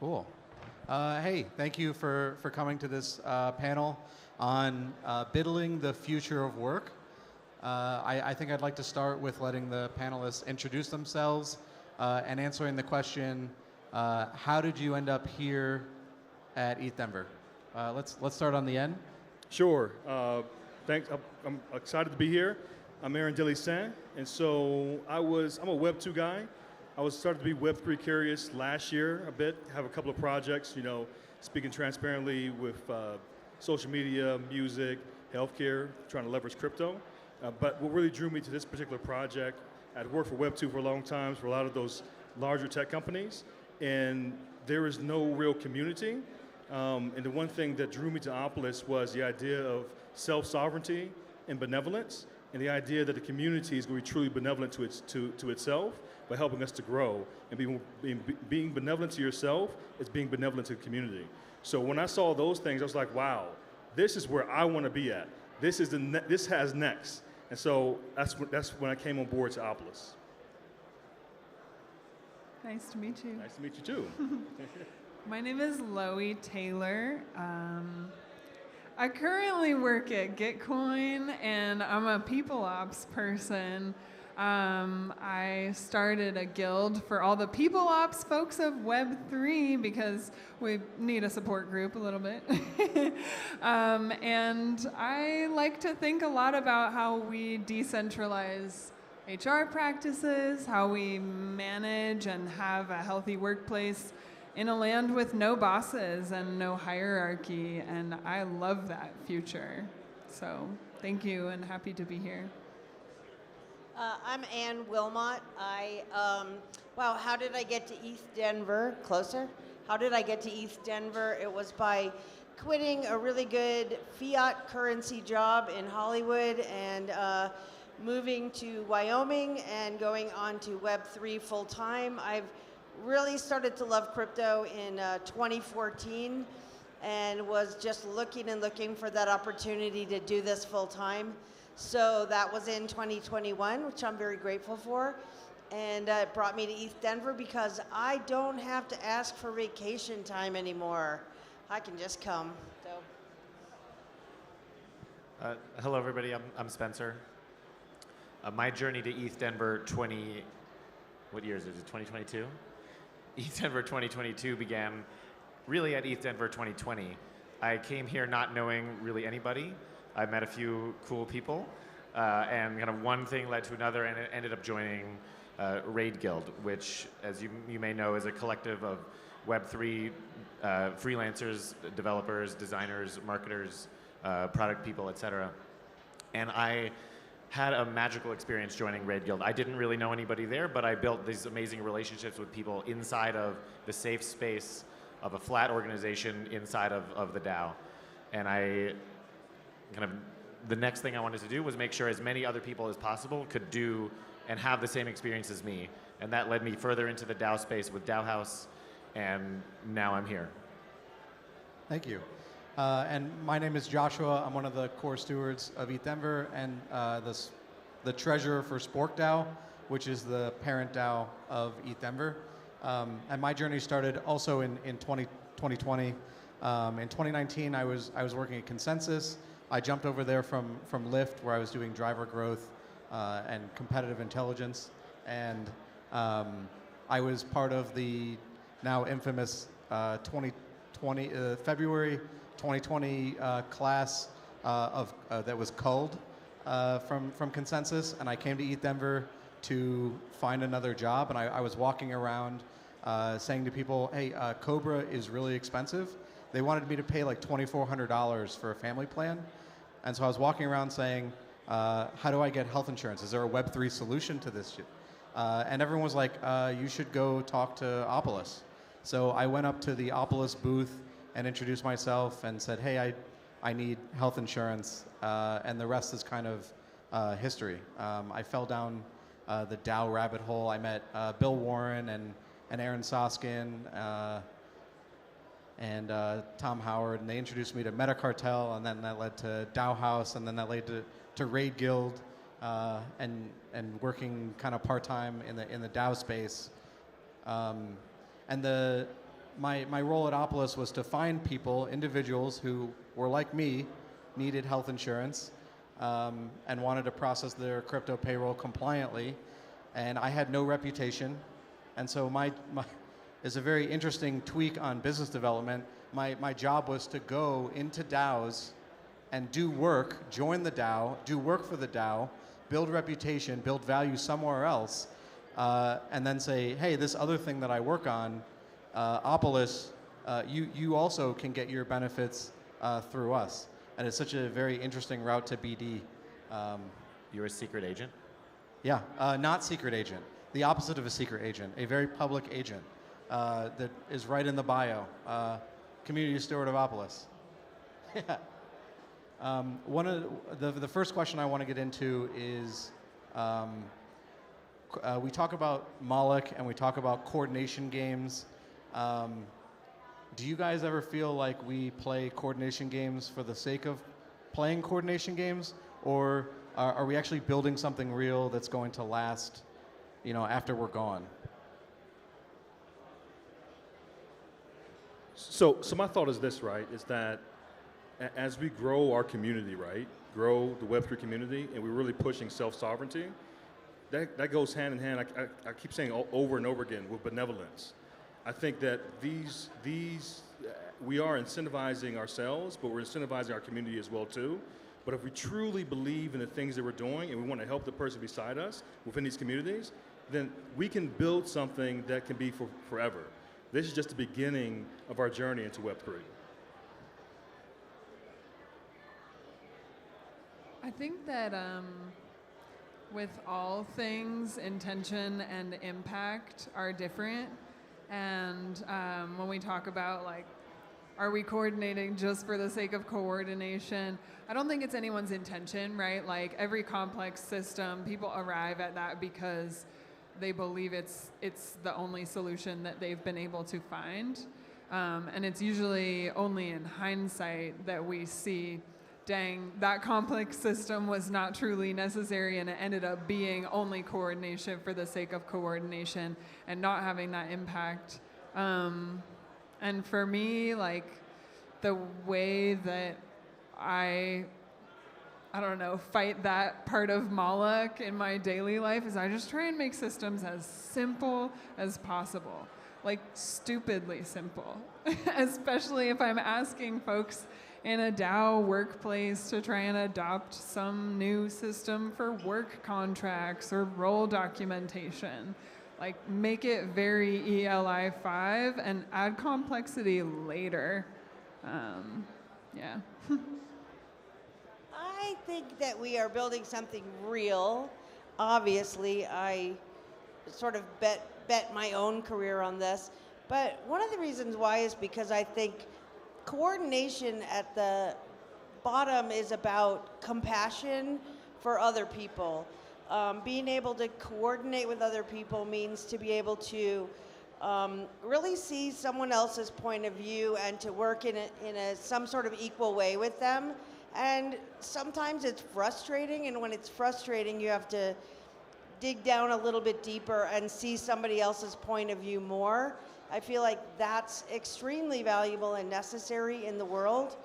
Cool. Hey, thank you for coming to this panel on Biddling the Future of Work. I think I'd like to start with letting the panelists introduce themselves and answering the question, how did you end up here at ETH Denver? Let's start on the end. Sure. Thanks. I'm excited to be here. I'm Aaron Dellisant, and so I'm a Web 2 guy. I was started to be Web 3 curious last year a bit. Have a couple of projects, speaking transparently with social media, music, healthcare, trying to leverage crypto. But what really drew me to this particular project, I'd worked for Web 2 for a long time for a lot of those larger tech companies, and there is no real community. And the one thing that drew me to Opolis was the idea of self-sovereignty and benevolence, and the idea that the community is going to be truly benevolent to itself by helping us to grow. And being benevolent to yourself is being benevolent to the community. So when I saw those things, I was like, wow, this is where I want to be at. This has next. And so that's when I came on board to Opolis. Nice to meet you. Nice to meet you too. My name is Loie Taylor. I currently work at Gitcoin, and I'm a people ops person. I started a guild for all the people ops folks of Web3 because we need a support group a little bit. And I like to think a lot about how we decentralize HR practices, how we manage and have a healthy workplace in a land with no bosses and no hierarchy, and I love that future. So thank you and happy to be here. I'm Willmot. Wow, how did I get to East Denver? Closer? How did I get to East Denver? It was by quitting a really good fiat currency job in Hollywood and moving to Wyoming and going on to Web3 full time. I've really started to love crypto in 2014 and was just looking for that opportunity to do this full time. So that was in 2021, which I'm very grateful for. And it brought me to East Denver because I don't have to ask for vacation time anymore. I can just come. So. Hello, everybody. I'm Spencer. My journey to East Denver what years is it, 2022? East Denver 2022 began really at East Denver 2020. I came here not knowing really anybody. I met a few cool people, and kind of one thing led to another, and it ended up joining Raid Guild, which, as you may know, is a collective of Web3 freelancers, developers, designers, marketers, product people, etc. And I had a magical experience joining Raid Guild. I didn't really know anybody there, but I built these amazing relationships with people inside of the safe space of a flat organization inside of the DAO. And the next thing I wanted to do was make sure as many other people as possible could do and have the same experience as me. And that led me further into the DAO space with DAO House, and now I'm here. Thank you. And my name is Joshua. I'm one of the core stewards of ETH Denver and the treasurer for SporkDAO, which is the parent DAO of ETH Denver. And my journey started also in 2020. In 2019, I was working at Consensus. I jumped over there from Lyft, where I was doing driver growth and competitive intelligence. And I was part of the now infamous February 2020 class that was culled from Consensus, and I came to ETH Denver to find another job, and I was walking around saying to people, hey, Cobra is really expensive. They wanted me to pay like $2,400 for a family plan, and so I was walking around saying, how do I get health insurance? Is there a Web3 solution to this shit? And everyone was like, you should go talk to Opolis. So I went up to the Opolis booth and introduced myself and said, hey, I need health insurance, and the rest is kind of history. I fell down the DAO rabbit hole. I met Bill Warren and Aaron Soskin and Tom Howard, and they introduced me to Metacartel, and then that led to DAO House, and then that led to Raid Guild, and working kind of part-time in the DAO space. And my role at Opolis was to find people, individuals who were like me, needed health insurance, and wanted to process their crypto payroll compliantly. And I had no reputation. And so my is a very interesting tweak on business development. My job was to go into DAOs and do work, join the DAO, do work for the DAO, build reputation, build value somewhere else, and then say, hey, this other thing that I work on, Opolis, you also can get your benefits through us. And it's such a very interesting route to BD. You're a secret agent? Yeah, not secret agent. The opposite of a secret agent, a very public agent that is right in the bio. Community steward of Opolis. Yeah. One of the first question I want to get into is we talk about Moloch and we talk about coordination games. Do you guys ever feel like we play coordination games for the sake of playing coordination games, or are we actually building something real that's going to last, after we're gone? So my thought is this, right? Is that as we grow our community, right, grow the Web3 community, and we're really pushing self-sovereignty, that goes hand in hand. I keep saying over and over again with benevolence. I think that these we are incentivizing ourselves, but we're incentivizing our community as well too. But if we truly believe in the things that we're doing and we want to help the person beside us within these communities, then we can build something that can be for forever. This is just the beginning of our journey into Web3. I think that with all things, intention and impact are different. And when we talk about, like, are we coordinating just for the sake of coordination? I don't think it's anyone's intention, right? Like, every complex system, people arrive at that because they believe it's the only solution that they've been able to find. And it's usually only in hindsight that we see, dang, that complex system was not truly necessary, and it ended up being only coordination for the sake of coordination and not having that impact. And for me, like, the way that I don't know, fight that part of Moloch in my daily life is I just try and make systems as simple as possible. Like, stupidly simple. Especially if I'm asking folks in a DAO workplace to try and adopt some new system for work contracts or role documentation. Like, make it very ELI 5 and add complexity later. Yeah. I think that we are building something real. Obviously, I sort of bet my own career on this. But one of the reasons why is because I think coordination at the bottom is about compassion for other people. Being able to coordinate with other people means to be able to really see someone else's point of view and to work in some sort of equal way with them. And sometimes it's frustrating, and when it's frustrating, you have to dig down a little bit deeper and see somebody else's point of view more. I feel like that's extremely valuable and necessary in the world.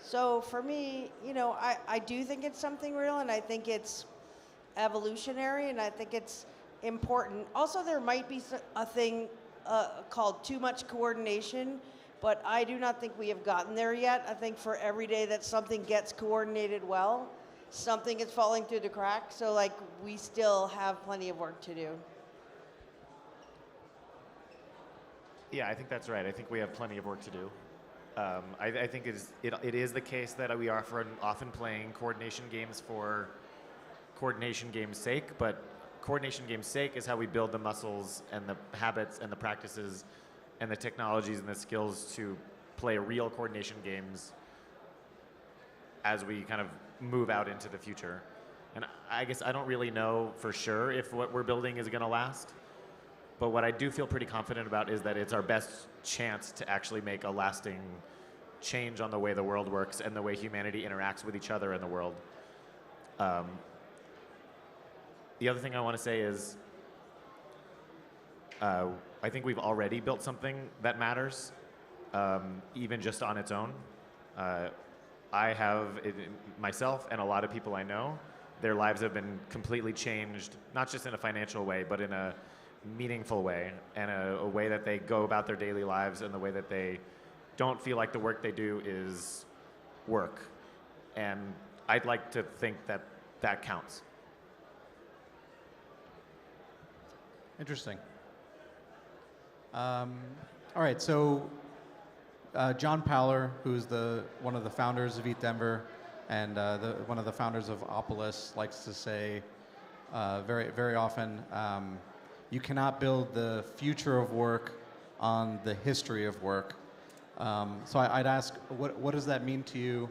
So for me, I do think it's something real, and I think it's evolutionary, and I think it's important. Also, there might be a thing called too much coordination, but I do not think we have gotten there yet. I think for every day that something gets coordinated well, something is falling through the cracks. So, like, we still have plenty of work to do. Yeah, I think that's right. I think we have plenty of work to do. I think it is the case that we are often playing coordination games for coordination game's sake, but coordination game's sake is how we build the muscles and the habits and the practices and the technologies and the skills to play real coordination games as we kind of move out into the future. And I guess I don't really know for sure if what we're building is going to last, but what I do feel pretty confident about is that it's our best chance to actually make a lasting change on the way the world works and the way humanity interacts with each other in the world. The other thing I want to say is I think we've already built something that matters, even just on its own. I have, myself and a lot of people I know, their lives have been completely changed, not just in a financial way, but in a meaningful way, and a way that they go about their daily lives, and the way that they don't feel like the work they do is work. And I'd like to think that that counts. Interesting. All right, so John Powler, who's one of the founders of ETH Denver and one of the founders of Opolis, likes to say very, very often, you cannot build the future of work on the history of work. So I'd ask, what does that mean to you?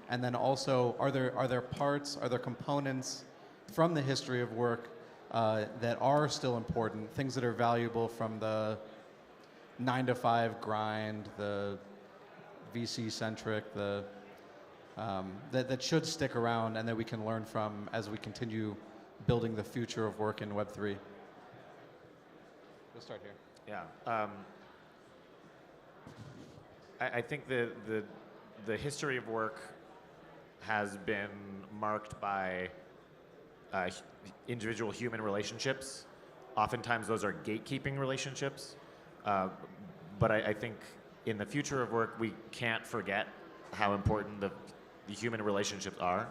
And then also, are there parts, are there components from the history of work that are still important, things that are valuable from the 9-to-5 grind, the VC-centric, that should stick around and that we can learn from as we continue building the future of work in Web3? We'll start here. Yeah. I think the history of work has been marked by individual human relationships. Oftentimes those are gatekeeping relationships. But I think in the future of work, we can't forget how important the human relationships are.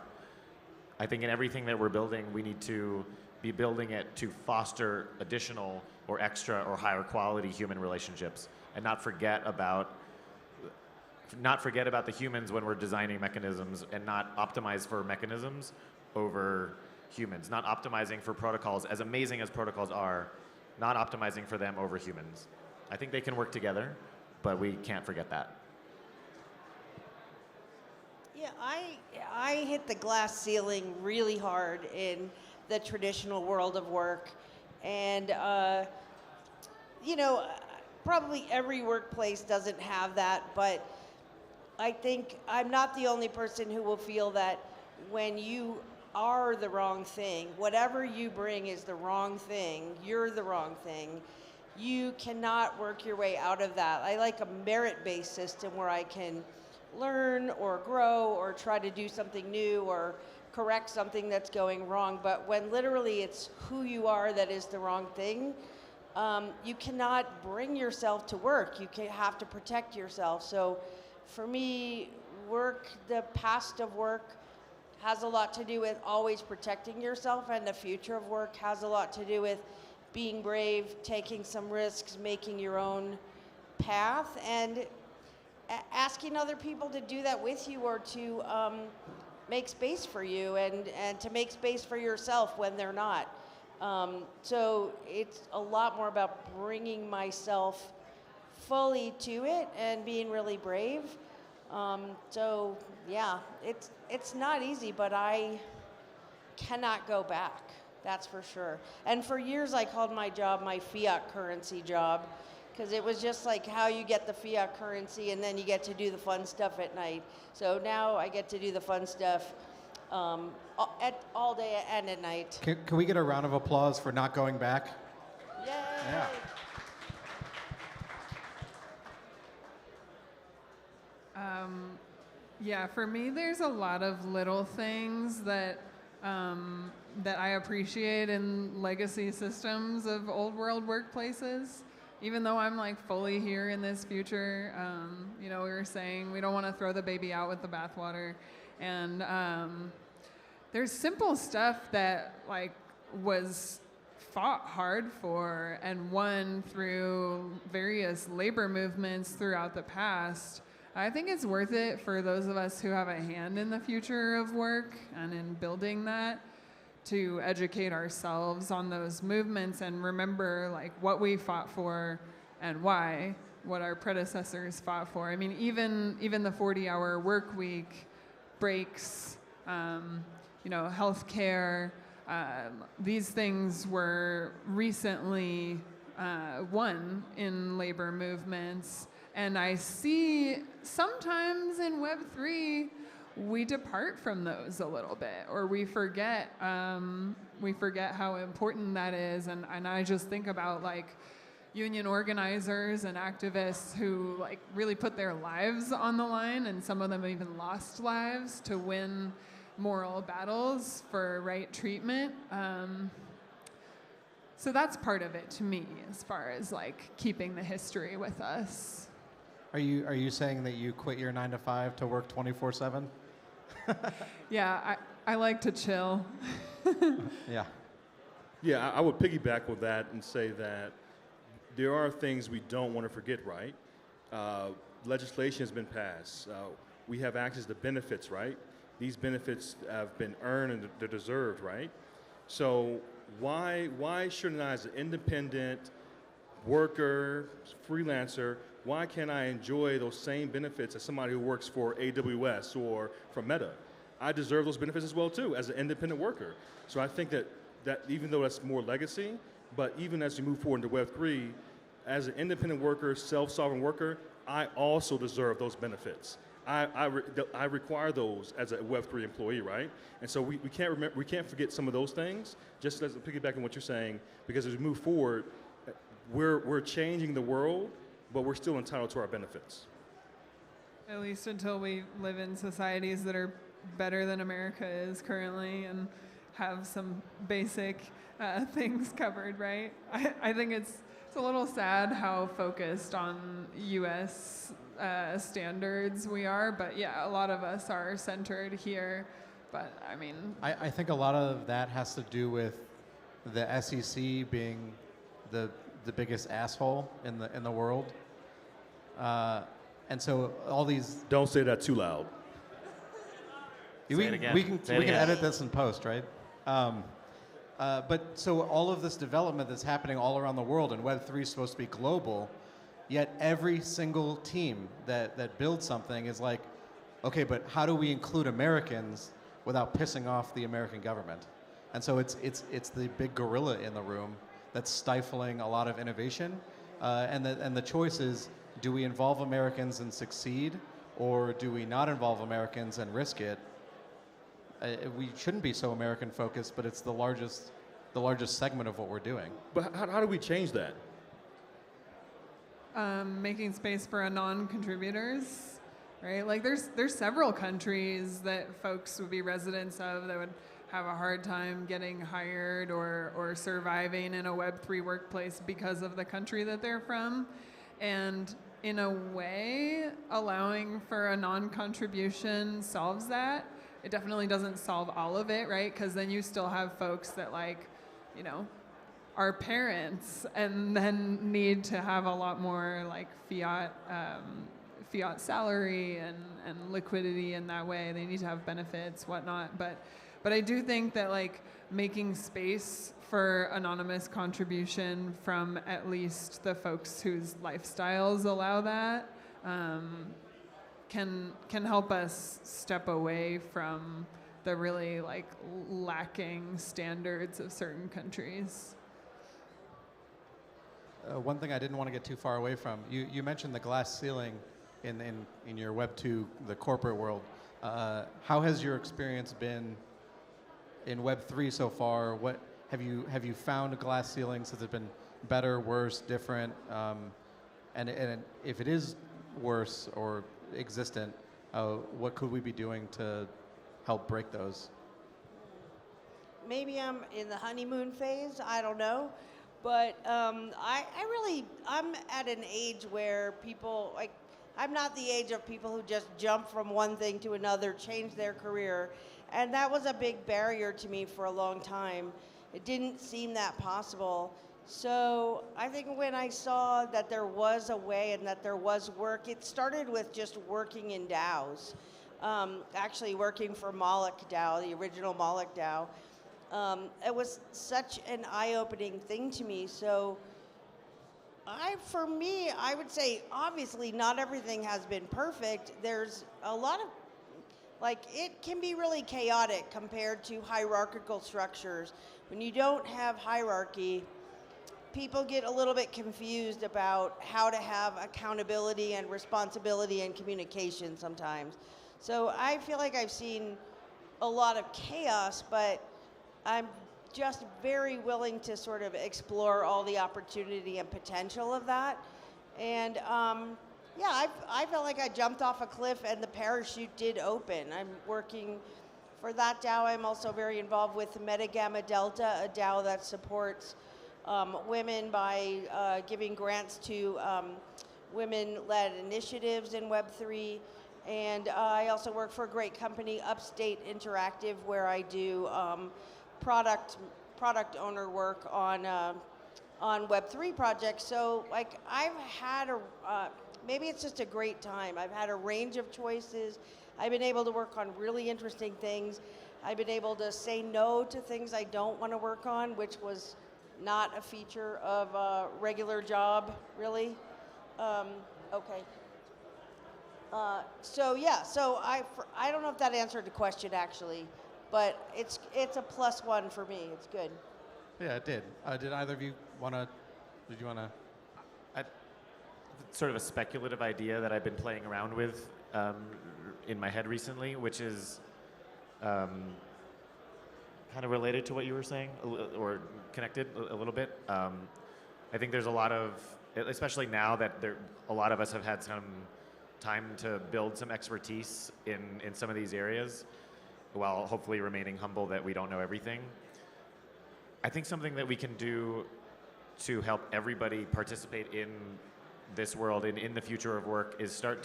I think in everything that we're building, we need to be building it to foster additional or extra or higher quality human relationships, and not forget about the humans when we're designing mechanisms, and not optimize for mechanisms over humans, not optimizing for protocols, as amazing as protocols are, not optimizing for them over humans. I think they can work together, but we can't forget that. Yeah, I hit the glass ceiling really hard in the traditional world of work. And, probably every workplace doesn't have that, but I think I'm not the only person who will feel that when you are the wrong thing, whatever you bring is the wrong thing, you're the wrong thing, you cannot work your way out of that. I like a merit-based system where I can learn or grow or try to do something new or correct something that's going wrong. But when literally it's who you are that is the wrong thing, you cannot bring yourself to work. You have to protect yourself. So for me, the past of work has a lot to do with always protecting yourself, and the future of work has a lot to do with being brave, taking some risks, making your own path, and asking other people to do that with you, or to make space for you, and to make space for yourself when they're not. So it's a lot more about bringing myself fully to it and being really brave. So yeah, it's not easy, but I cannot go back. That's for sure. And for years I called my job my fiat currency job, because it was just like how you get the fiat currency and then you get to do the fun stuff at night. So now I get to do the fun stuff all day and at night. Can we get a round of applause for not going back? Yay! Yeah. Yeah, for me, there's a lot of little things that I appreciate in legacy systems of old world workplaces. Even though I'm like fully here in this future, we were saying we don't want to throw the baby out with the bathwater, and there's simple stuff that like was fought hard for and won through various labor movements throughout the past. I think it's worth it for those of us who have a hand in the future of work and in building that, to educate ourselves on those movements and remember like what we fought for and why, what our predecessors fought for. I mean, even the 40-hour work week, breaks, healthcare, these things were recently won in labor movements. And I see sometimes in Web3, we depart from those a little bit, or we forget how important that is. And I just think about like union organizers and activists who like really put their lives on the line, and some of them even lost lives to win moral battles for right treatment. So that's part of it to me, as far as like keeping the history with us. Are you saying that you quit your 9 to 5 to work 24/7? Yeah, I like to chill. Yeah. Yeah, I would piggyback with that and say that there are things we don't want to forget, right? Legislation has been passed. We have access to benefits, right? These benefits have been earned and they're deserved, right? So why shouldn't I, as an independent worker, freelancer, why can't I enjoy those same benefits as somebody who works for AWS or for Meta? I deserve those benefits as well too, as an independent worker. So I think that even though that's more legacy, but even as we move forward into Web3, as an independent worker, self-sovereign worker, I also deserve those benefits. I require those as a Web3 employee, right? And so we can't forget some of those things, just as a piggyback on what you're saying, because as we move forward, we're changing the world, but we're still entitled to our benefits. At least until we live in societies that are better than America is currently and have some basic things covered, right? I think it's a little sad how focused on U.S. Standards we are, but yeah, a lot of us are centered here. But I mean, I think a lot of that has to do with the SEC being the biggest asshole in the world, and so all these. Don't say that too loud. Say it again. We can edit this in post, right? But so all of this development that's happening all around the world, and Web3 is supposed to be global, yet every single team that builds something is like, okay, but how do we include Americans without pissing off the American government? And so it's the big gorilla in the room that's stifling a lot of innovation. And the choice is, do we involve Americans and succeed, or do we not involve Americans and risk it? We shouldn't be so American focused, but it's the largest segment of what we're doing. But how do we change that? Making space for non-contributors, right? Like there's several countries that folks would be residents of that would have a hard time getting hired or surviving in a Web3 workplace because of the country that they're from. And in a way, allowing for a non-contribution solves that. It definitely doesn't solve all of it, right? Because then you still have folks that are parents and then need to have a lot more like fiat salary and liquidity in that way. They need to have benefits, whatnot. But I do think that like making space for anonymous contribution from at least the folks whose lifestyles allow that can help us step away from the really like lacking standards of certain countries. One thing I didn't want to get too far away from, you mentioned the glass ceiling in your Web2, the corporate world. How has your experience been in Web3 so far? What have you found glass ceilings? Has it been better, worse, different? And if it is worse or existent, what could we be doing to help break those? Maybe I'm in the honeymoon phase, I don't know. But I'm at an age where people, like, I'm not the age of people who just jump from one thing to another, change their career. And that was a big barrier to me for a long time. It didn't seem that possible. So I think when I saw that there was a way and that there was work, it started with just working in DAOs. Actually working for MolochDAO, the original MolochDAO. It was such an eye-opening thing to me. So for me, I would say, obviously, not everything has been perfect. There's a lot of, it can be really chaotic compared to hierarchical structures. When you don't have hierarchy, people get a little bit confused about how to have accountability and responsibility and communication sometimes. So I feel like I've seen a lot of chaos, but I'm just very willing to sort of explore all the opportunity and potential of that. And yeah, I felt like I jumped off a cliff and the parachute did open. I'm working for that DAO. I'm also very involved with Meta Gamma Delta, a DAO that supports women by giving grants to women-led initiatives in Web3. And I also work for a great company, Upstate Interactive, where I do product owner work on Web3 projects. So like I've had maybe it's just a great time. I've had a range of choices. I've been able to work on really interesting things. I've been able to say no to things I don't want to work on, which was not a feature of a regular job, really. Okay. So yeah, so I don't know if that answered the question actually, but it's a +1 for me. It's good. Yeah, it did. Did either of you want to? Did you want to? Sort of a speculative idea that I've been playing around with in my head recently, which is kind of related to what you were saying, or connected a little bit. I think there's a lot of, especially now that a lot of us have had some time to build some expertise in some of these areas, while hopefully remaining humble that we don't know everything. I think something that we can do to help everybody participate in this world and in the future of work is start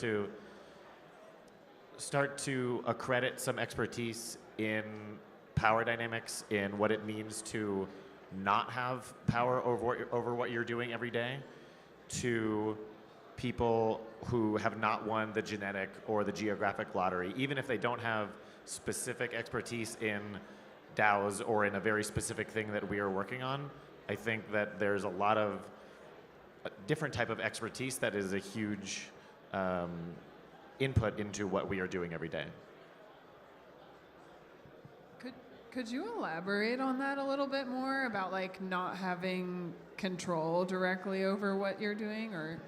to accredit some expertise in power dynamics, in what it means to not have power over what you're doing every day, to people who have not won the genetic or the geographic lottery, even if they don't have specific expertise in DAOs or in a very specific thing that we are working on. I think that there's a lot of different type of expertise that is a huge input into what we are doing every day. Could you elaborate on that a little bit more about like not having control directly over what you're doing, or?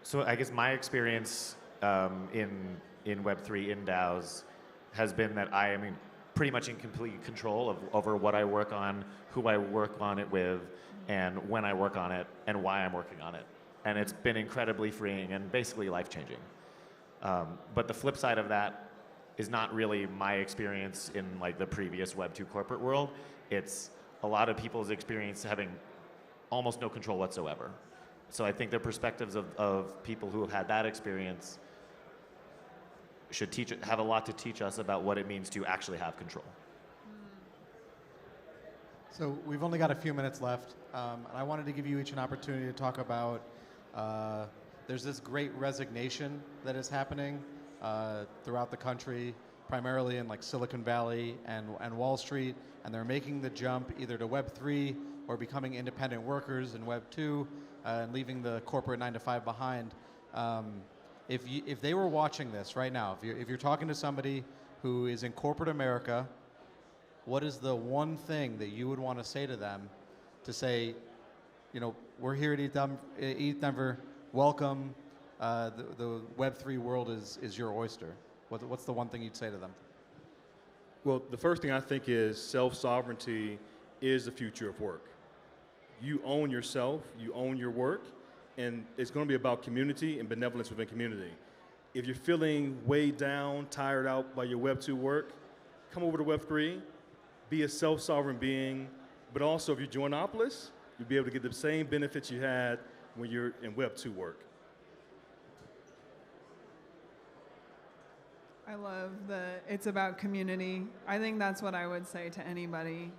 So I guess my experience in Web3 in DAOs has been that I am pretty much in complete control over what I work on, who I work on it with, and when I work on it, and why I'm working on it. And it's been incredibly freeing and basically life-changing. But the flip side of that is not really my experience in like the previous Web2 corporate world. It's a lot of people's experience having almost no control whatsoever. So I think the perspectives of people who have had that experience should have a lot to teach us about what it means to actually have control. So we've only got a few minutes left, and I wanted to give you each an opportunity to talk about, there's this great resignation that is happening throughout the country, primarily in like Silicon Valley and Wall Street, and they're making the jump either to Web3 or becoming independent workers in Web2 and leaving the corporate 9-to-5 behind. If they were watching this right now, if you're talking to somebody who is in corporate America, what is the one thing that you would want to say to them to say, you know, we're here at ETH Denver, welcome, the Web3 world is your oyster? What's the one thing you'd say to them? Well, the first thing I think is self-sovereignty is the future of work. You own yourself, you own your work, and it's going to be about community and benevolence within community. If you're feeling weighed down, tired out by your Web2 work, come over to Web3, be a self-sovereign being, but also if you join Opolis, you'll be able to get the same benefits you had when you're in Web2 work. I love it's about community. I think that's what I would say to anybody.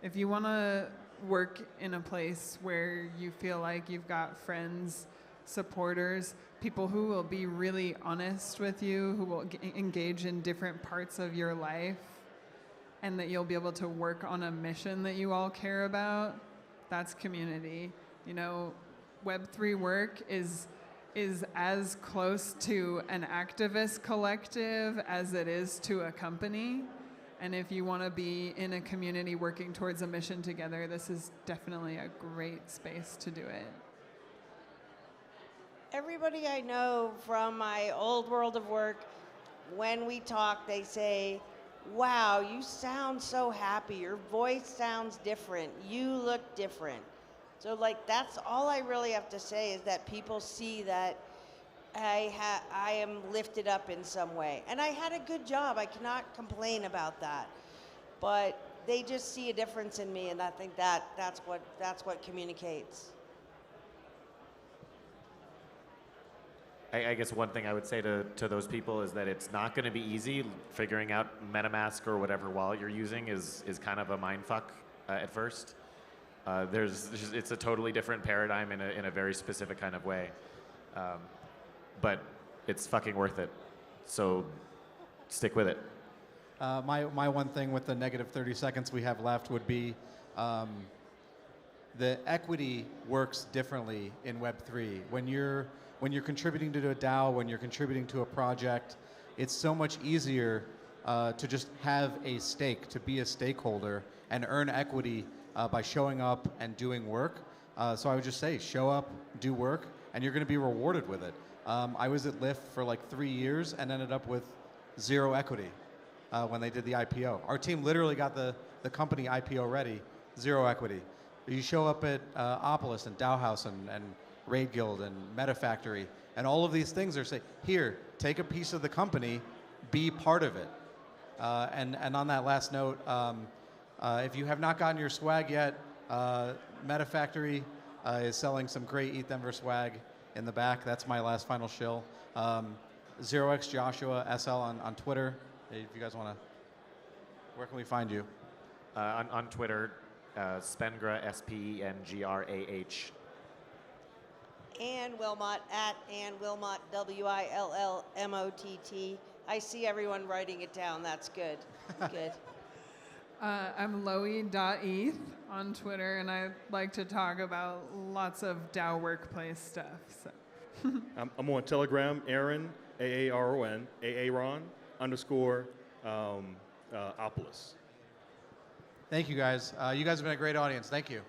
If you want to work in a place where you feel like you've got friends, supporters, people who will be really honest with you, who will engage in different parts of your life, and that you'll be able to work on a mission that you all care about, that's community. You know, Web3 work is as close to an activist collective as it is to a company. And if you want to be in a community working towards a mission together, this is definitely a great space to do it. Everybody I know from my old world of work, when we talk, they say, wow, you sound so happy. Your voice sounds different. You look different. So like that's all I really have to say is that people see that I am lifted up in some way. And I had a good job. I cannot complain about that. But they just see a difference in me, and I think that's what communicates. I guess one thing I would say to those people is that it's not going to be easy. Figuring out MetaMask or whatever wallet you're using is kind of a mindfuck at first. It's a totally different paradigm in a very specific kind of way. But it's fucking worth it. So stick with it. My one thing with the negative 30 seconds we have left would be the equity works differently in Web3. When you're contributing to a DAO, when you're contributing to a project, it's so much easier to just have a stake, to be a stakeholder, and earn equity by showing up and doing work. So I would just say, show up, do work, and you're going to be rewarded with it. I was at Lyft for like 3 years and ended up with 0 equity when they did the IPO. Our team literally got the company IPO ready, 0 equity. You show up at Opolis and DAO House and Raid Guild and Meta Factory, and all of these things are saying, here, take a piece of the company, be part of it. And on that last note, if you have not gotten your swag yet, Meta Factory is selling some great ETH swag in the back. That's my last final shill. 0x Joshua SL on Twitter. If you guys want to, where can we find you? On Twitter, Spengrah, SPENGRAH. Ann Willmot at Ann Willmot, WILLMOTT. I see everyone writing it down. That's good. Good. I'm Loie.eth on Twitter, and I like to talk about lots of DAO workplace stuff. So. I'm on Telegram, Aaron, AARON, AARON, _Opolis. Thank you guys. You guys have been a great audience. Thank you.